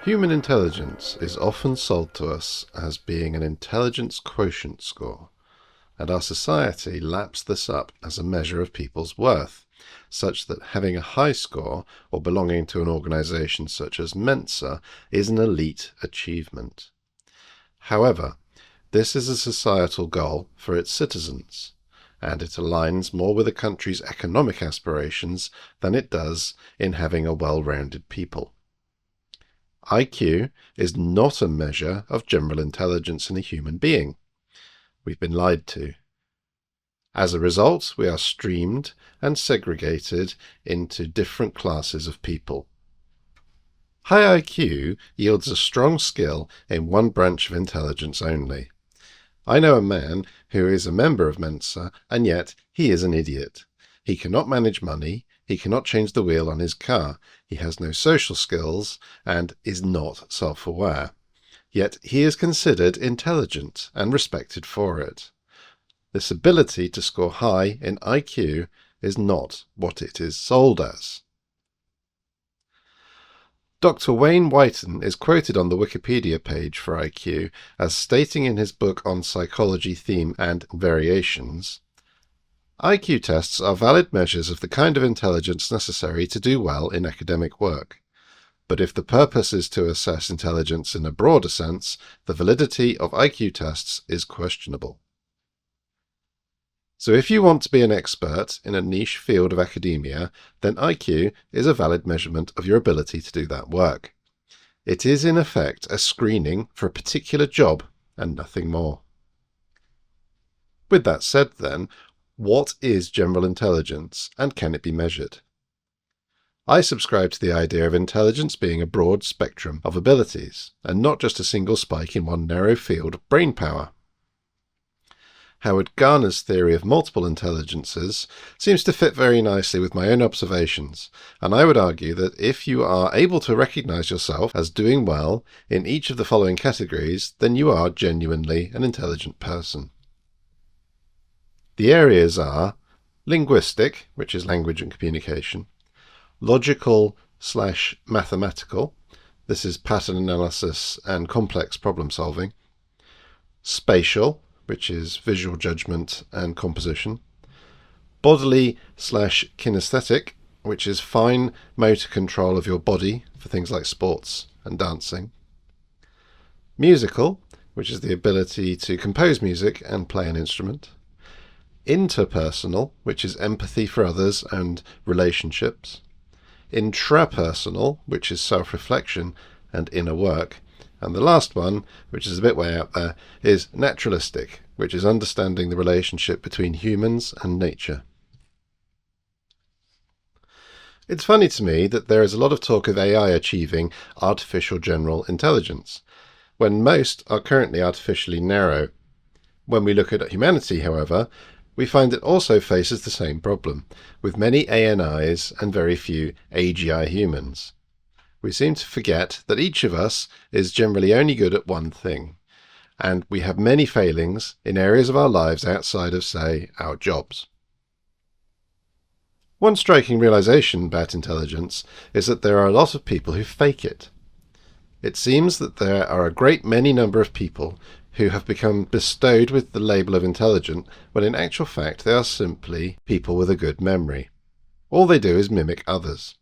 Human intelligence is often sold to us as being an intelligence quotient score, and our society laps this up as a measure of people's worth, such that having a high score or belonging to an organisation such as MENSA is an elite achievement. However, this is a societal goal for its citizens, and it aligns more with a country's economic aspirations than it does in having a well-rounded people. IQ is not a measure of general intelligence in a human being. We've been lied to. As a result, we are streamed and segregated into different classes of people. High IQ yields a strong skill in one branch of intelligence only. I know a man who is a member of MENSA, and yet he is an idiot. He cannot manage money, he cannot change the wheel on his car, he has no social skills, and is not self-aware. Yet he is considered intelligent and respected for it. This ability to score high in IQ is not what it is sold as. Dr. Wayne Whiten is quoted on the Wikipedia page for IQ as stating in his book on psychology theme and variations, IQ tests are valid measures of the kind of intelligence necessary to do well in academic work. But if the purpose is to assess intelligence in a broader sense, the validity of IQ tests is questionable. So if you want to be an expert in a niche field of academia, then IQ is a valid measurement of your ability to do that work. It is in effect a screening for a particular job and nothing more. With that said then, what is general intelligence and can it be measured? I subscribe to the idea of intelligence being a broad spectrum of abilities and not just a single spike in one narrow field of brain power. Howard Gardner's theory of multiple intelligences seems to fit very nicely with my own observations, and I would argue that if you are able to recognize yourself as doing well in each of the following categories, then you are genuinely an intelligent person. The areas are linguistic, which is language and communication, logical/mathematical, this is pattern analysis and complex problem solving, spatial, which is visual judgment and composition, bodily/kinesthetic, which is fine motor control of your body for things like sports and dancing, musical, which is the ability to compose music and play an instrument, interpersonal, which is empathy for others and relationships, intrapersonal, which is self-reflection and inner work, and the last one, which is a bit way out there, is naturalistic, which is understanding the relationship between humans and nature. It's funny to me that there is a lot of talk of AI achieving artificial general intelligence, when most are currently artificially narrow. When we look at humanity, however, we find it also faces the same problem, with many ANIs and very few AGI humans. We seem to forget that each of us is generally only good at one thing, and we have many failings in areas of our lives outside of, say, our jobs. One striking realization about intelligence is that there are a lot of people who fake it. It seems that there are a great many number of people who have become bestowed with the label of intelligent, when in actual fact they are simply people with a good memory. All they do is mimic others.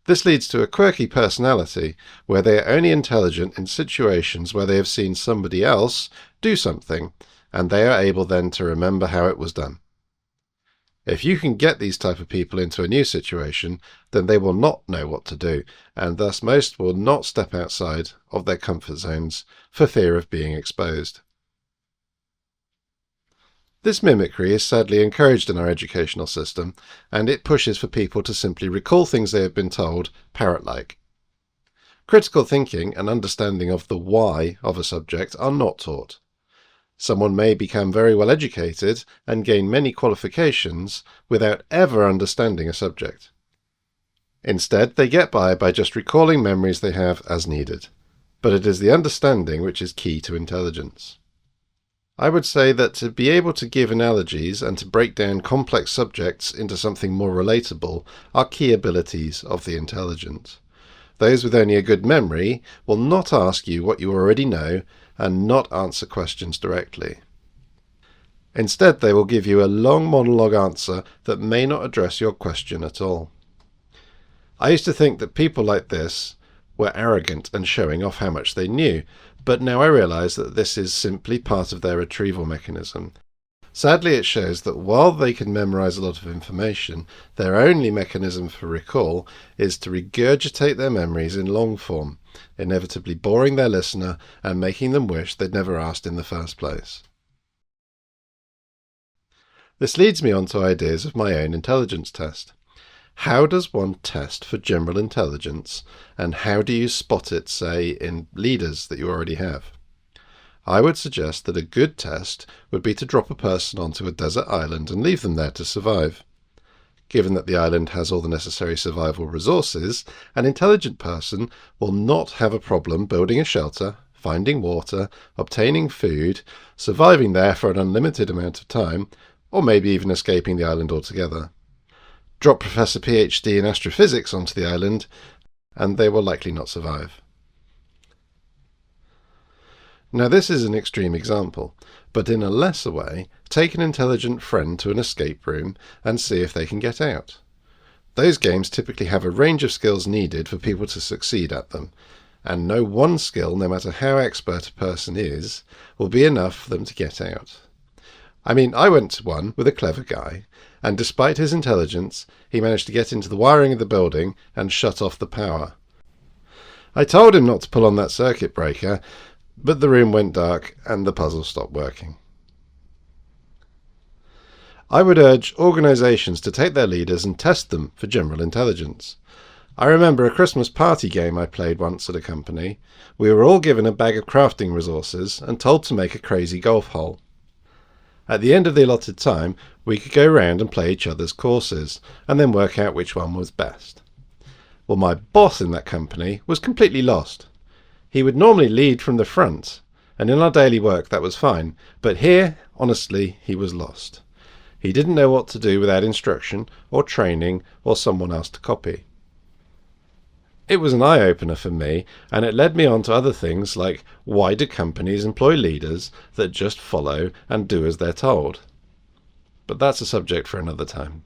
This leads to a quirky personality where they are only intelligent in situations where they have seen somebody else do something, and they are able then to remember how it was done. If you can get these type of people into a new situation, then they will not know what to do, and thus most will not step outside of their comfort zones for fear of being exposed. This mimicry is sadly encouraged in our educational system, and it pushes for people to simply recall things they have been told, parrot-like. Critical thinking and understanding of the why of a subject are not taught. Someone may become very well educated and gain many qualifications without ever understanding a subject. Instead, they get by just recalling memories they have as needed. But it is the understanding which is key to intelligence. I would say that to be able to give analogies and to break down complex subjects into something more relatable are key abilities of the intelligent. Those with only a good memory will not ask you what you already know and not answer questions directly. Instead, they will give you a long monologue answer that may not address your question at all. I used to think that people like this were arrogant and showing off how much they knew, but now I realise that this is simply part of their retrieval mechanism. Sadly, it shows that while they can memorise a lot of information, their only mechanism for recall is to regurgitate their memories in long form, inevitably boring their listener and making them wish they'd never asked in the first place. This leads me on to ideas of my own intelligence test. How does one test for general intelligence, and how do you spot it, say, in leaders that you already have? I would suggest that a good test would be to drop a person onto a desert island and leave them there to survive. Given that the island has all the necessary survival resources, an intelligent person will not have a problem building a shelter, finding water, obtaining food, surviving there for an unlimited amount of time, or maybe even escaping the island altogether. Drop Professor PhD in astrophysics onto the island, and they will likely not survive. Now this is an extreme example, but in a lesser way, take an intelligent friend to an escape room and see if they can get out. Those games typically have a range of skills needed for people to succeed at them, and no one skill, no matter how expert a person is, will be enough for them to get out. I mean, I went to one with a clever guy, and despite his intelligence, he managed to get into the wiring of the building and shut off the power. I told him not to pull on that circuit breaker, but the room went dark and the puzzle stopped working. I would urge organisations to take their leaders and test them for general intelligence. I remember a Christmas party game I played once at a company. We were all given a bag of crafting resources and told to make a crazy golf hole. At the end of the allotted time, we could go round and play each other's courses, and then work out which one was best. Well, my boss in that company was completely lost. He would normally lead from the front, and in our daily work that was fine, but here, honestly, he was lost. He didn't know what to do without instruction, or training, or someone else to copy. It was an eye-opener for me, and it led me on to other things like why do companies employ leaders that just follow and do as they're told? But that's a subject for another time.